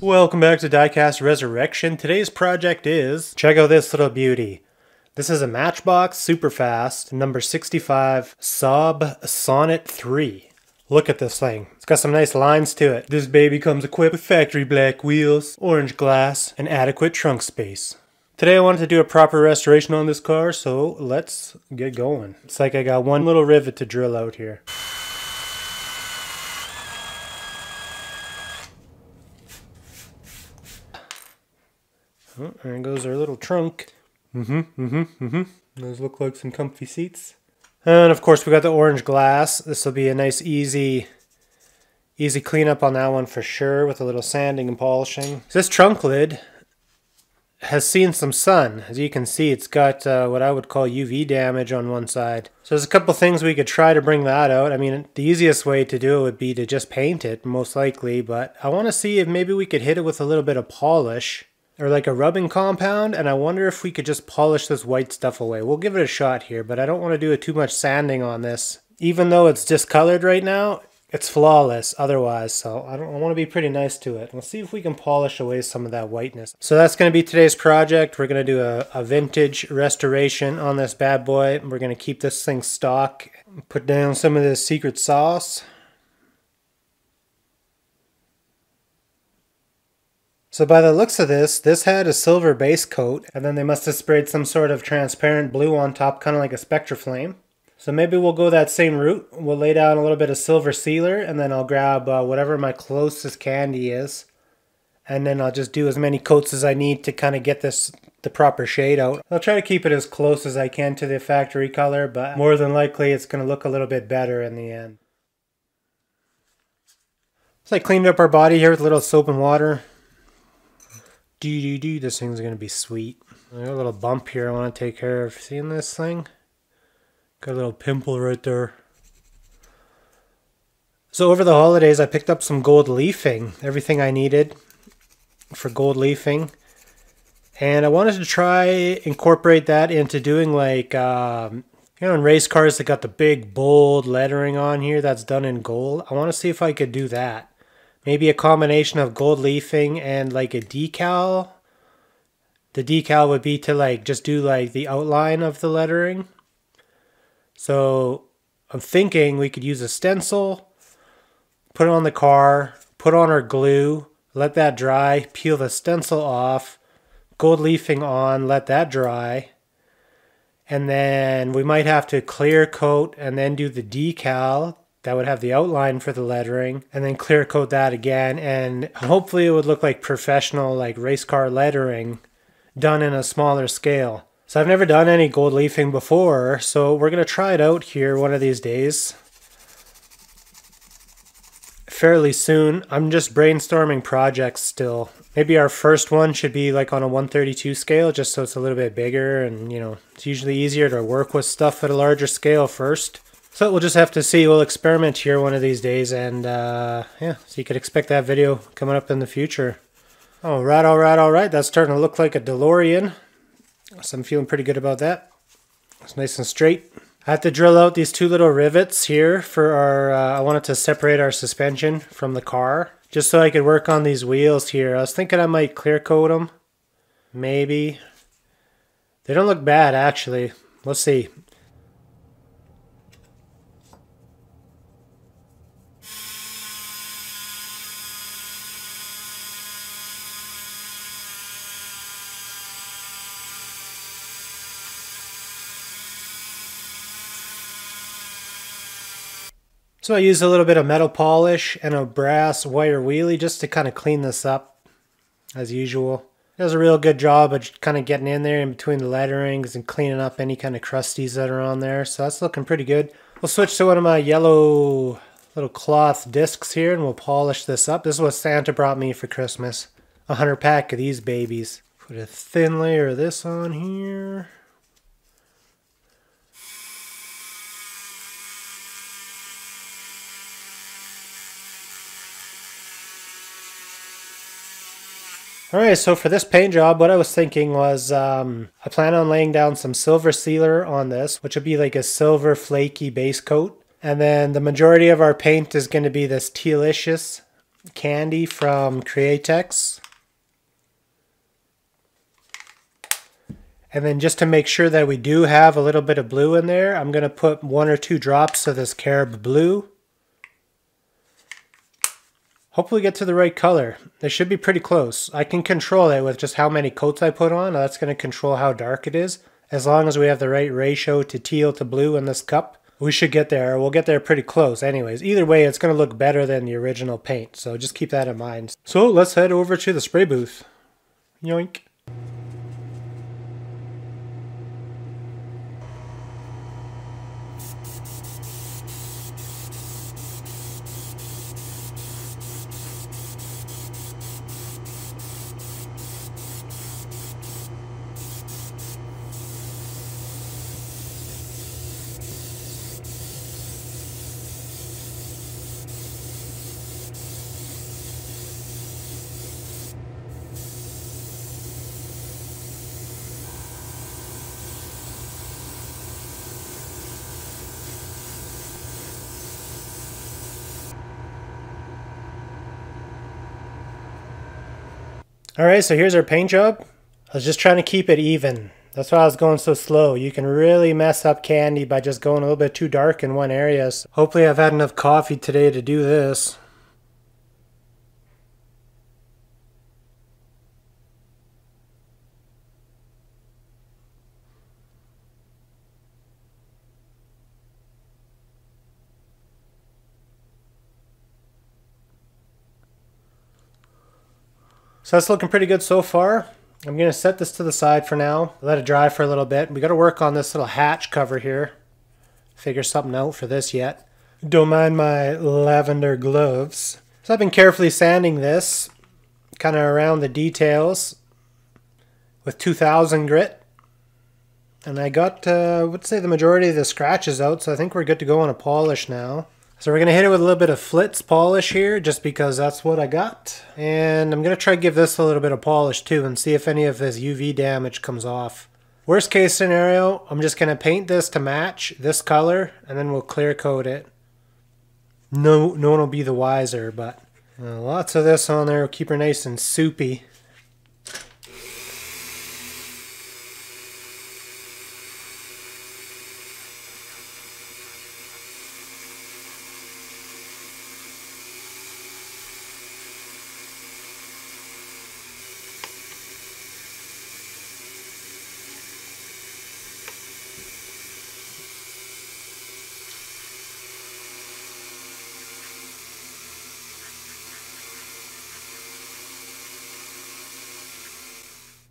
Welcome back to Diecast Resurrection. Today's project is, check out this little beauty. This is a Matchbox Superfast number 65 Saab Sonnet 3. Look at this thing. It's got some nice lines to it. This baby comes equipped with factory black wheels, orange glass, and adequate trunk space. Today I wanted to do a proper restoration on this car, so let's get going. It's like I got one little rivet to drill out here. Oh, there goes our little trunk. Those look like some comfy seats. And of course we got the orange glass. This will be a nice easy cleanup on that one for sure, with a little sanding and polishing. This trunk lid has seen some sun. As you can see, it's got what I would call UV damage on one side. So there's a couple things we could try to bring that out. I mean, the easiest way to do it would be to just paint it, most likely, but I want to see if maybe we could hit it with a little bit of polish or like a rubbing compound, and I wonder if we could just polish this white stuff away. We'll give it a shot here, but I don't want to do too much sanding on this. Even though it's discolored right now, it's flawless otherwise, so I want to be pretty nice to it. We'll see if we can polish away some of that whiteness. So that's going to be today's project. We're going to do a vintage restoration on this bad boy. We're going to keep this thing stock. Put down some of this secret sauce. So by the looks of this had a silver base coat, and then they must have sprayed some sort of transparent blue on top, kind of like a Spectra flame. So maybe we'll go that same route. We'll lay down a little bit of silver sealer, and then I'll grab whatever my closest candy is. And then I'll just do as many coats as I need to kind of get the proper shade out. I'll try to keep it as close as I can to the factory color, but more than likely it's going to look a little bit better in the end. So I cleaned up our body here with a little soap and water. This thing's going to be sweet. I got a little bump here I want to take care of. Seeing this thing? Got a little pimple right there. So over the holidays I picked up some gold leafing. Everything I needed for gold leafing. And I wanted to try incorporate that into doing like, you know, in race cars they got the big bold lettering on here that's done in gold. I want to see if I could do that. Maybe a combination of gold leafing and like a decal. The decal would be to like just do like the outline of the lettering. So I'm thinking we could use a stencil, put it on the car, put on our glue, let that dry, peel the stencil off, gold leafing on, let that dry. And then we might have to clear coat and then do the decal. That would have the outline for the lettering, and then clear coat that again, and hopefully it would look like professional like race car lettering done in a smaller scale. So I've never done any gold leafing before, so we're going to try it out here one of these days. Fairly soon. I'm just brainstorming projects still. Maybe our first one should be like on a 132 scale, just so it's a little bit bigger, and you know, it's usually easier to work with stuff at a larger scale first. So we'll just have to see. We'll experiment here one of these days, and yeah, so you could expect that video coming up in the future. All right. That's starting to look like a DeLorean. So I'm feeling pretty good about that. It's nice and straight. I have to drill out these two little rivets here for our, I wanted to separate our suspension from the car, just so I could work on these wheels here. I was thinking I might clear coat them. Maybe. They don't look bad, actually. Let's see. So I used a little bit of metal polish and a brass wire wheelie just to kind of clean this up, as usual. It does a real good job of kind of getting in there in between the letterings and cleaning up any kind of crusties that are on there. So that's looking pretty good. We'll switch to one of my yellow little cloth discs here and we'll polish this up. This is what Santa brought me for Christmas. 100 pack of these babies. Put a thin layer of this on here. Alright, so for this paint job, what I was thinking was I plan on laying down some silver sealer on this, which would be like a silver flaky base coat. And then the majority of our paint is going to be this tealicious candy from Createx. And then just to make sure that we do have a little bit of blue in there, I'm going to put 1 or 2 drops of this carob blue. Hopefully get to the right color. It should be pretty close. I can control it with just how many coats I put on. That's going to control how dark it is. As long as we have the right ratio to teal to blue in this cup, we should get there. We'll get there pretty close anyways. Either way, it's going to look better than the original paint. So just keep that in mind. So let's head over to the spray booth. Yoink. Alright, so here's our paint job. I was just trying to keep it even. That's why I was going so slow. You can really mess up candy by just going a little bit too dark in one area. So hopefully I've had enough coffee today to do this. So that's looking pretty good so far. I'm going to set this to the side for now. Let it dry for a little bit. We got to work on this little hatch cover here. Figure something out for this yet. Don't mind my lavender gloves. So I've been carefully sanding this, kind of around the details with 2000 grit. And I got, I would say, the majority of the scratches out, so I think we're good to go on a polish now. So we're going to hit it with a little bit of Flitz polish here, just because that's what I got. And I'm going to try to give this a little bit of polish too, and see if any of this UV damage comes off. Worst case scenario, I'm just going to paint this to match this color, and then we'll clear coat it. No one will be the wiser, but lots of this on there will keep her nice and soupy.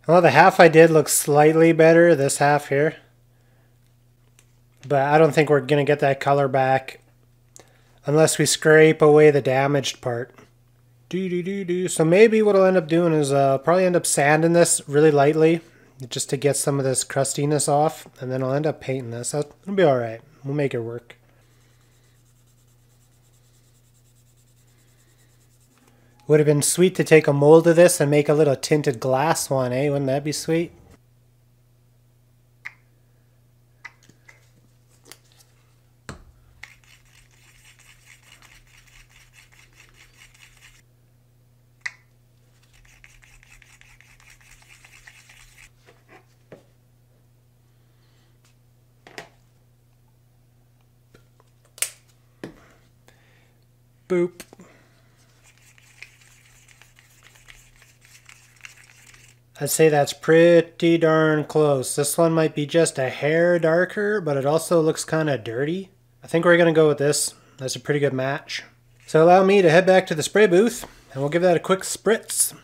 Well, the half I did looks slightly better, this half here. But I don't think we're going to get that color back unless we scrape away the damaged part. So maybe what I'll end up doing is probably end up sanding this really lightly just to get some of this crustiness off. And then I'll end up painting this. It'll be alright. We'll make it work. Would have been sweet to take a mold of this and make a little tinted glass one, eh? Wouldn't that be sweet? Boop. I'd say that's pretty darn close. This one might be just a hair darker, but it also looks kind of dirty. I think we're going to go with this. That's a pretty good match. So allow me to head back to the spray booth, and we'll give that a quick spritz. And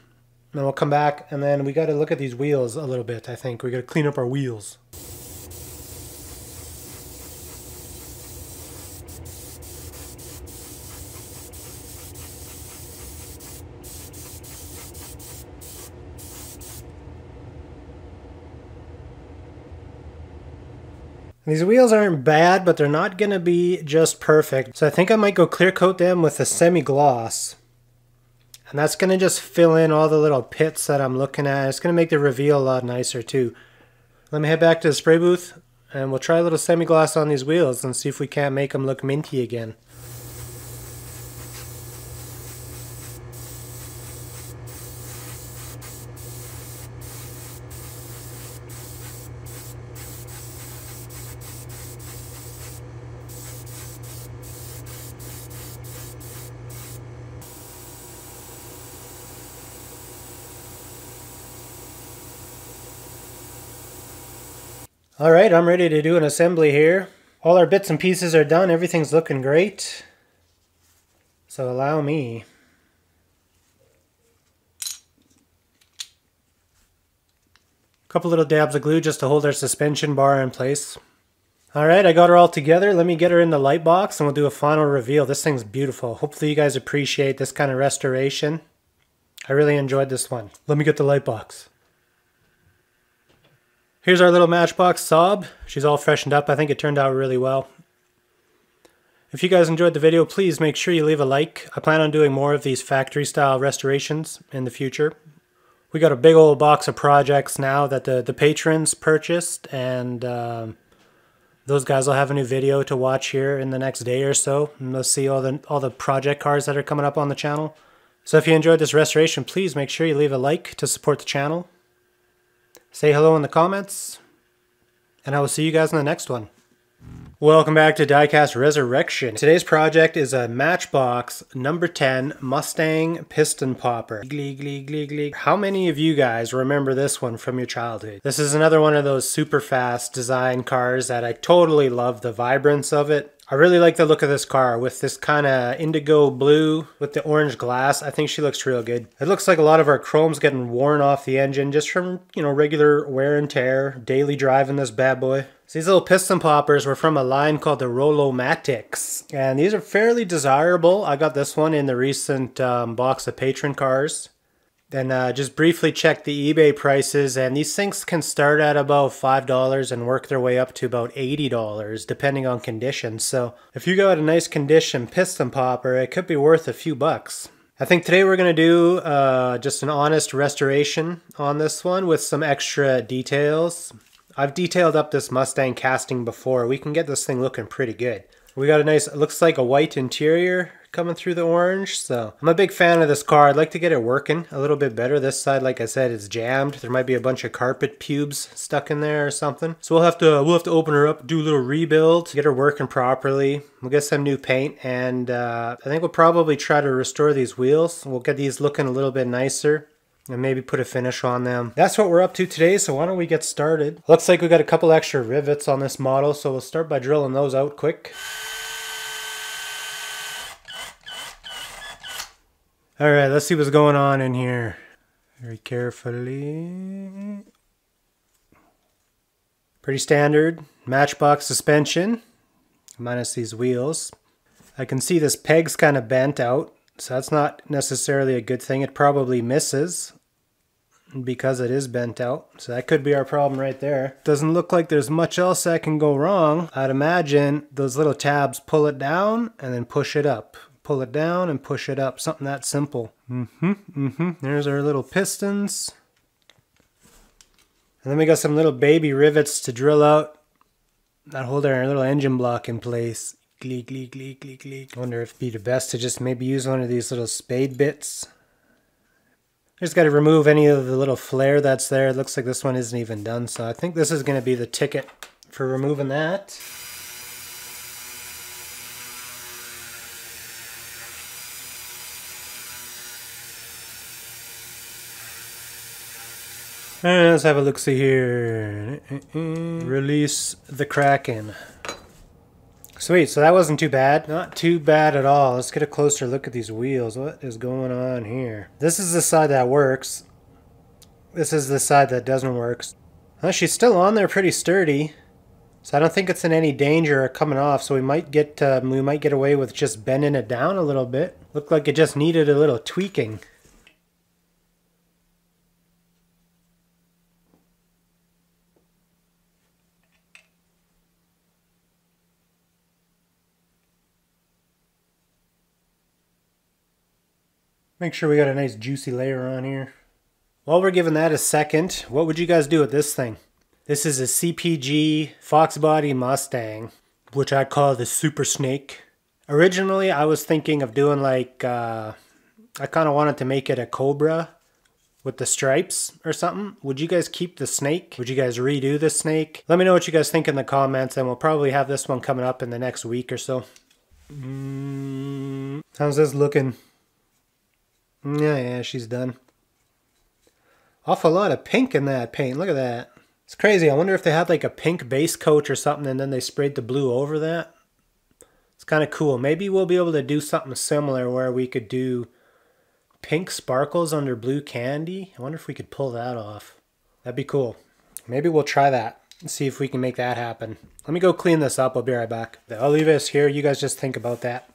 then we'll come back, and then we got to look at these wheels a little bit, I think. We got to clean up our wheels. These wheels aren't bad, but they're not going to be just perfect. So I think I might go clear coat them with a semi-gloss. And that's going to just fill in all the little pits that I'm looking at. It's going to make the reveal a lot nicer too. Let me head back to the spray booth and we'll try a little semi-gloss on these wheels and see if we can't make them look minty again. Alright, I'm ready to do an assembly here. All our bits and pieces are done, everything's looking great. So allow me. A couple little dabs of glue just to hold our suspension bar in place. Alright, I got her all together. Let me get her in the light box and we'll do a final reveal. This thing's beautiful. Hopefully you guys appreciate this kind of restoration. I really enjoyed this one. Let me get the light box. Here's our little Matchbox Saab. She's all freshened up. I think it turned out really well. If you guys enjoyed the video, please make sure you leave a like. I plan on doing more of these factory style restorations in the future. We got a big old box of projects now that the patrons purchased, and those guys will have a new video to watch here in the next day or so. And they'll see all the project cars that are coming up on the channel. So if you enjoyed this restoration, please make sure you leave a like to support the channel. Say hello in the comments, and I will see you guys in the next one. Welcome back to Diecast Resurrection. Today's project is a Matchbox number 10 Mustang piston popper. Glee, glee, glee, glee. How many of you guys remember this one from your childhood? This is another one of those super fast design cars that I totally love the vibrance of it. I really like the look of this car with this kind of indigo blue with the orange glass. I think she looks real good. It looks like a lot of our chrome's getting worn off the engine just from, regular wear and tear, daily driving this bad boy. So these little piston poppers were from a line called the Rolomatics, and these are fairly desirable. I got this one in the recent box of patron cars. Then just briefly check the eBay prices, and these things can start at about $5 and work their way up to about $80 depending on condition. So if you got a nice condition piston popper, it could be worth a few bucks. I think today we're going to do just an honest restoration on this one with some extra details. I've detailed up this Mustang casting before. We can get this thing looking pretty good. We got a nice, it looks like a white interior coming through the orange. So I'm a big fan of this car. I'd like to get it working a little bit better. This side, like I said, is jammed. There might be a bunch of carpet pubes stuck in there or something. So we'll have to open her up, do a little rebuild, get her working properly. We'll get some new paint, and I think we'll probably try to restore these wheels. We'll get these looking a little bit nicer and maybe put a finish on them. That's what we're up to today, so why don't we get started. Looks like we got a couple extra rivets on this model, so we'll start by drilling those out quick. Alright, let's see what's going on in here. Very carefully. Pretty standard Matchbox suspension, minus these wheels. I can see this peg's kind of bent out, so that's not necessarily a good thing. It probably misses because it is bent out. So that could be our problem right there. Doesn't look like there's much else that can go wrong. I'd imagine those little tabs pull it down and then push it up. Pull it down and push it up. Something that simple. There's our little pistons. And then we got some little baby rivets to drill out that hold our little engine block in place. Gleek, gleek, gleek, gleek, gleek. I wonder if it'd be the best to just maybe use one of these little spade bits. Just got to remove any of the little flare that's there. It looks like this one isn't even done, so I think this is going to be the ticket for removing that. Alright, let's have a look-see here. Release the Kraken. Sweet, so that wasn't too bad. Not too bad at all. Let's get a closer look at these wheels. What is going on here? This is the side that works. This is the side that doesn't work. Well, she's still on there pretty sturdy. So I don't think it's in any danger of coming off. So we might get away with just bending it down a little bit. Looked like it just needed a little tweaking. Make sure we got a nice juicy layer on here. While we're giving that a second, what would you guys do with this thing? This is a CPG Fox Body Mustang, which I call the Super Snake. Originally, I was thinking of doing like, I kind of wanted to make it a Cobra with the stripes or something. Would you guys keep the snake? Would you guys redo the snake? Let me know what you guys think in the comments, and we'll probably have this one coming up in the next week or so. How's this looking? Yeah, she's done. Awful lot of pink in that paint. Look at that. It's crazy. I wonder if they had like a pink base coat or something and then they sprayed the blue over that. It's kind of cool. Maybe we'll be able to do something similar where we could do pink sparkles under blue candy. I wonder if we could pull that off. That'd be cool. Maybe we'll try that and see if we can make that happen. Let me go clean this up. I'll be right back. I'll leave this here. You guys just think about that.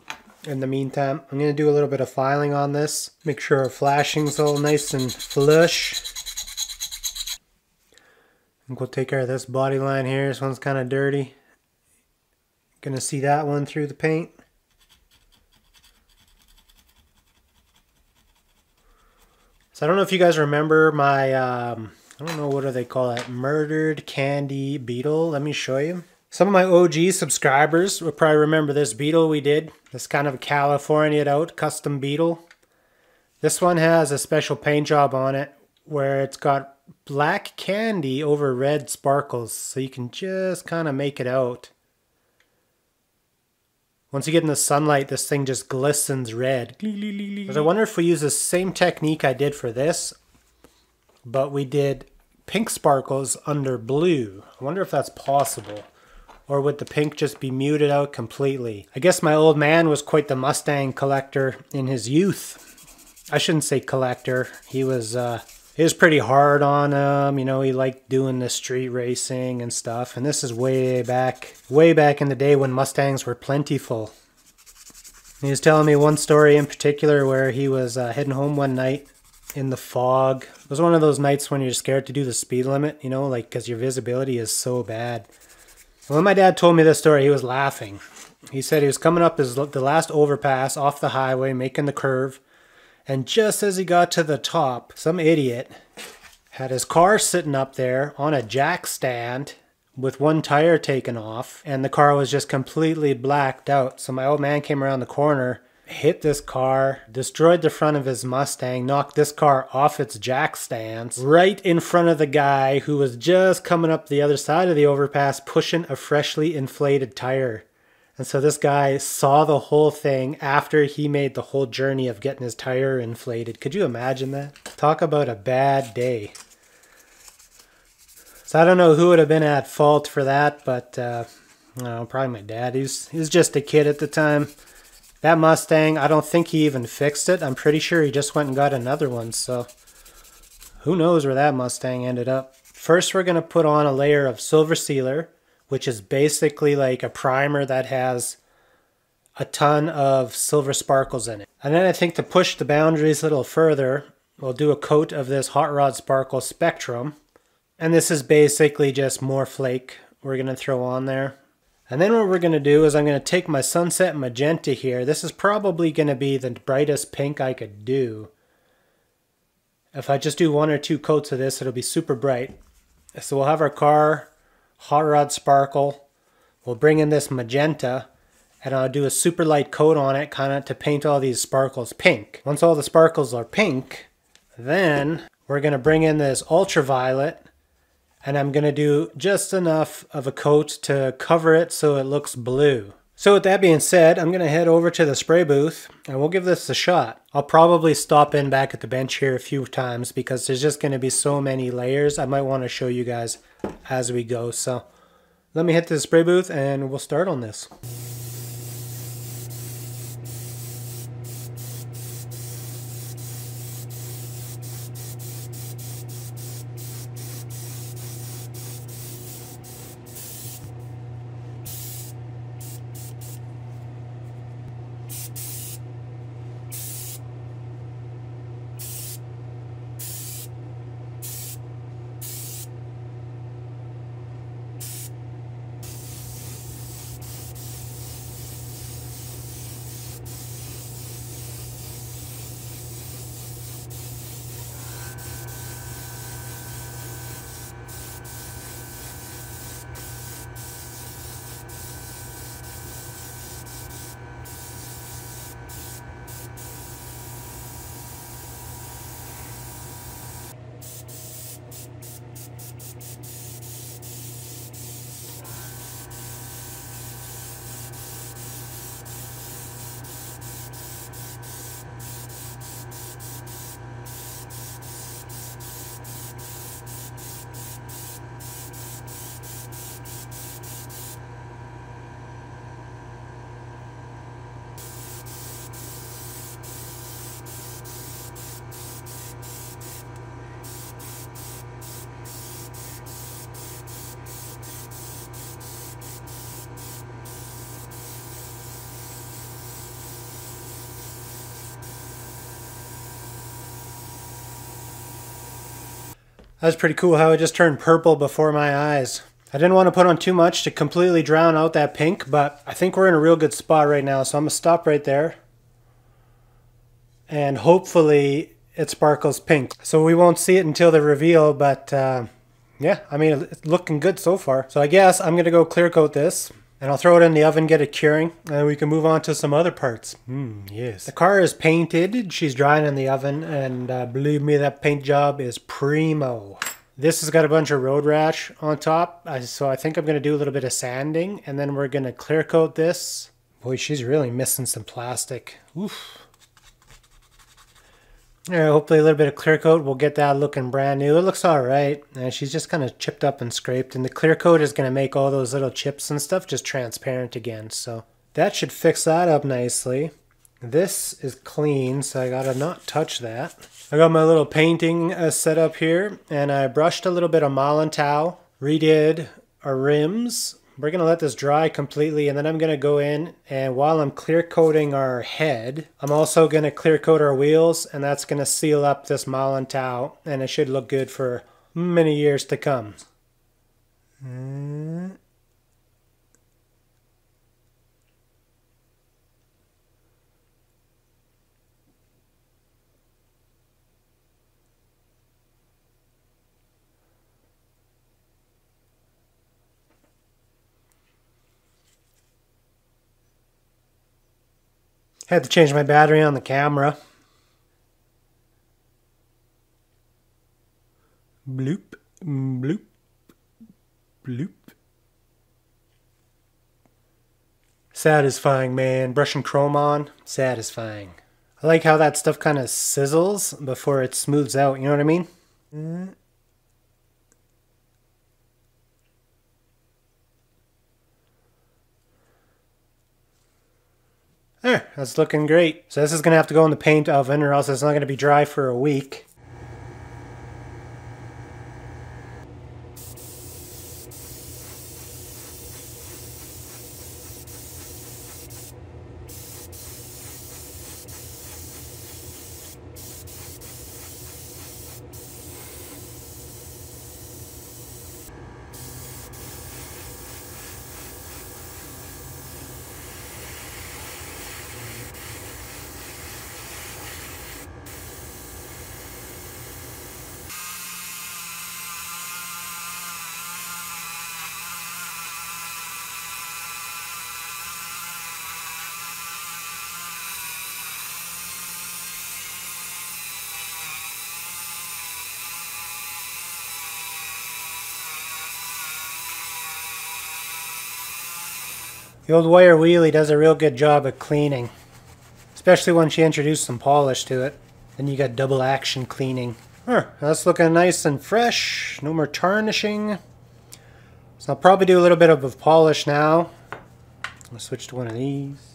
In the meantime, I'm going to do a little bit of filing on this. Make sure our flashing's all nice and flush. And we'll take care of this body line here. This one's kind of dirty. Gonna see that one through the paint. So I don't know if you guys remember my, I don't know, what do they call it? Murdered candy beetle. Let me show you. Some of my OG subscribers will probably remember this beetle we did. This kind of a California'd out custom beetle. This one has a special paint job on it where it's got black candy over red sparkles. So you can just kind of make it out. Once you get in the sunlight, this thing just glistens red. I wonder if we use the same technique I did for this, but we did pink sparkles under blue. I wonder if that's possible. Or would the pink just be muted out completely? I guess my old man was quite the Mustang collector in his youth. I shouldn't say collector. He was pretty hard on them. You know, he liked doing the street racing and stuff. And this is way back in the day when Mustangs were plentiful. He was telling me one story in particular where he was heading home one night in the fog. It was one of those nights when you're scared to do the speed limit, you know, like because your visibility is so bad. When my dad told me this story, he was laughing. He said he was coming up the last overpass off the highway, making the curve. And just as he got to the top, some idiot had his car sitting up there on a jack stand with one tire taken off. And the car was just completely blacked out. So my old man came around the corner, hit this car, destroyed the front of his Mustang, knocked this car off its jack stands, right in front of the guy who was just coming up the other side of the overpass pushing a freshly inflated tire. And so this guy saw the whole thing after he made the whole journey of getting his tire inflated. Could you imagine that? Talk about a bad day. So I don't know who would have been at fault for that, but I don't know, probably my dad. He was just a kid at the time. That Mustang, I don't think he even fixed it. I'm pretty sure he just went and got another one, so who knows where that Mustang ended up. First, we're going to put on a layer of silver sealer, which is basically like a primer that has a ton of silver sparkles in it. And then I think to push the boundaries a little further, we'll do a coat of this Hot Rod Sparkle Spectrum. And this is basically just more flake we're going to throw on there. And then what we're going to do is I'm going to take my Sunset Magenta here. This is probably going to be the brightest pink I could do. If I just do one or two coats of this, it'll be super bright. So we'll have our car Hot Rod Sparkle. We'll bring in this magenta, and I'll do a super light coat on it, kind of to paint all these sparkles pink. Once all the sparkles are pink, then we're going to bring in this ultraviolet, and I'm going to do just enough of a coat to cover it so it looks blue. So with that being said, I'm going to head over to the spray booth and we'll give this a shot. I'll probably stop in back at the bench here a few times because there's just going to be so many layers. I might want to show you guys as we go. So let me hit the spray booth and we'll start on this. That was pretty cool how it just turned purple before my eyes. I didn't want to put on too much to completely drown out that pink, but I think we're in a real good spot right now, so I'm going to stop right there. And hopefully it sparkles pink. So we won't see it until the reveal, but yeah, I mean, it's looking good so far. So I guess I'm going to go clear coat this. And I'll throw it in the oven, get it curing, and we can move on to some other parts. Yes. The car is painted. She's drying in the oven, and believe me, that paint job is primo. This has got a bunch of road rash on top, so I think I'm going to do a little bit of sanding, and then we're going to clear coat this. Boy, she's really missing some plastic. Oof. Yeah, hopefully a little bit of clear coat will get that looking brand new. It looks all right. She's just kind of chipped up and scraped, and the clear coat is going to make all those little chips and stuff just transparent again. So that should fix that up nicely. This is clean, so I gotta not touch that. I got my little painting set up here, and I brushed a little bit of Mollentow, redid our rims. We're going to let this dry completely, and then I'm going to go in, and while I'm clear coating our head, I'm also going to clear coat our wheels, and that's going to seal up this Mollentow, and it should look good for many years to come. Had to change my battery on the camera. Bloop, bloop, bloop. Satisfying, man. Brushing chrome on, satisfying. I like how that stuff kind of sizzles before it smooths out, you know what I mean? There, that's looking great. So this is going to have to go in the paint oven, or else it's not going to be dry for a week. The old wire wheelie does a real good job of cleaning, especially once you introduce some polish to it. Then you got double action cleaning. That's looking nice and fresh. No more tarnishing. So I'll probably do a little bit of a polish now. I'll switch to one of these.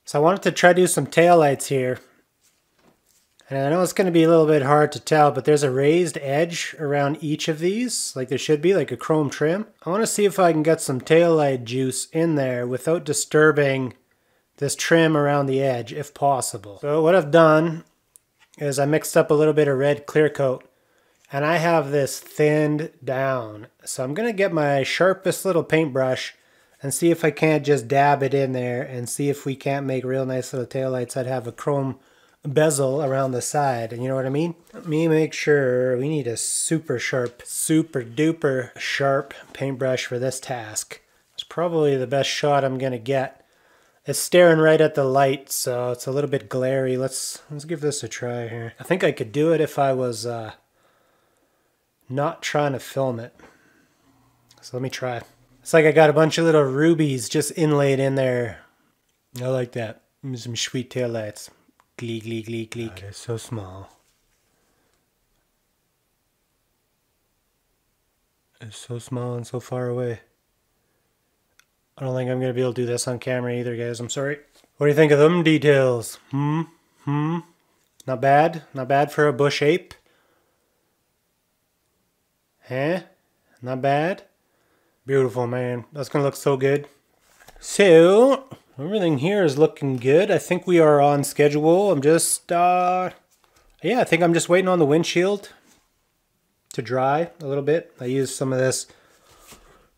So I wanted to try to do some taillights here. And I know it's going to be a little bit hard to tell, but there's a raised edge around each of these, like there should be, like a chrome trim. I want to see if I can get some taillight juice in there without disturbing this trim around the edge, if possible. So what I've done is I mixed up a little bit of red clear coat, and I have this thinned down. So I'm going to get my sharpest little paintbrush and see if I can't just dab it in there and see if we can't make real nice little taillights that have a chrome bezel around the side. And you know what I mean? Let me make sure. We need a super sharp, super duper sharp paintbrush for this task. It's probably the best shot I'm going to get. It's staring right at the light, so it's a little bit glary. Let's give this a try here. I think I could do it if I was not trying to film it. So let me try. It's like I got a bunch of little rubies just inlaid in there. I like that. Some sweet taillights. Gleek, gleek, gleek, gleek. Oh, they're so small. They're so small and so far away. I don't think I'm going to be able to do this on camera either, guys. I'm sorry. What do you think of them details? Not bad? Not bad for a bush ape? Huh? Not bad. Beautiful, man. That's going to look so good. So, everything here is looking good. I think we are on schedule. I'm just, I think I'm just waiting on the windshield to dry a little bit. I used some of this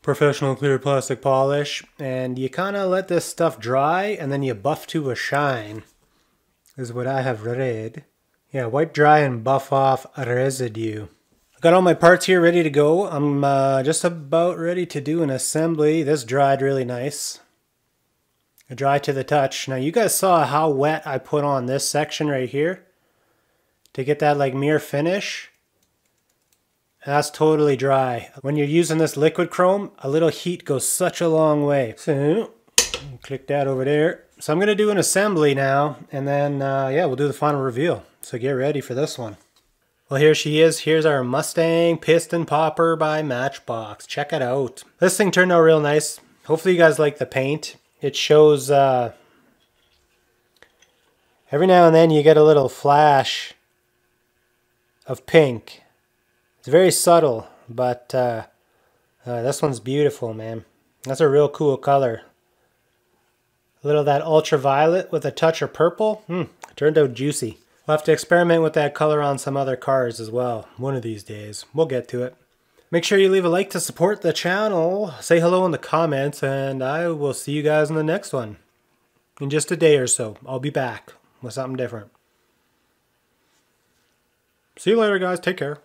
professional clear plastic polish, and you kind of let this stuff dry and then you buff to a shine, is what I have read. Yeah, wipe dry and buff off residue. I got all my parts here ready to go. I'm just about ready to do an assembly. This dried really nice. Dry to the touch. Now you guys saw how wet I put on this section right here to get that like mirror finish. That's totally dry. When you're using this liquid chrome, a little heat goes such a long way. So, click that over there. So I'm going to do an assembly now, and then, we'll do the final reveal. So get ready for this one. Well, here she is. Here's our Mustang Piston Popper by Matchbox. Check it out. This thing turned out real nice. Hopefully you guys like the paint. It shows, every now and then you get a little flash of pink. It's very subtle, but this one's beautiful, man. That's a real cool color. A little of that ultraviolet with a touch of purple. Turned out juicy. We'll have to experiment with that color on some other cars as well. One of these days. We'll get to it. Make sure you leave a like to support the channel. Say hello in the comments, and I will see you guys in the next one. In just a day or so, I'll be back with something different. See you later, guys. Take care.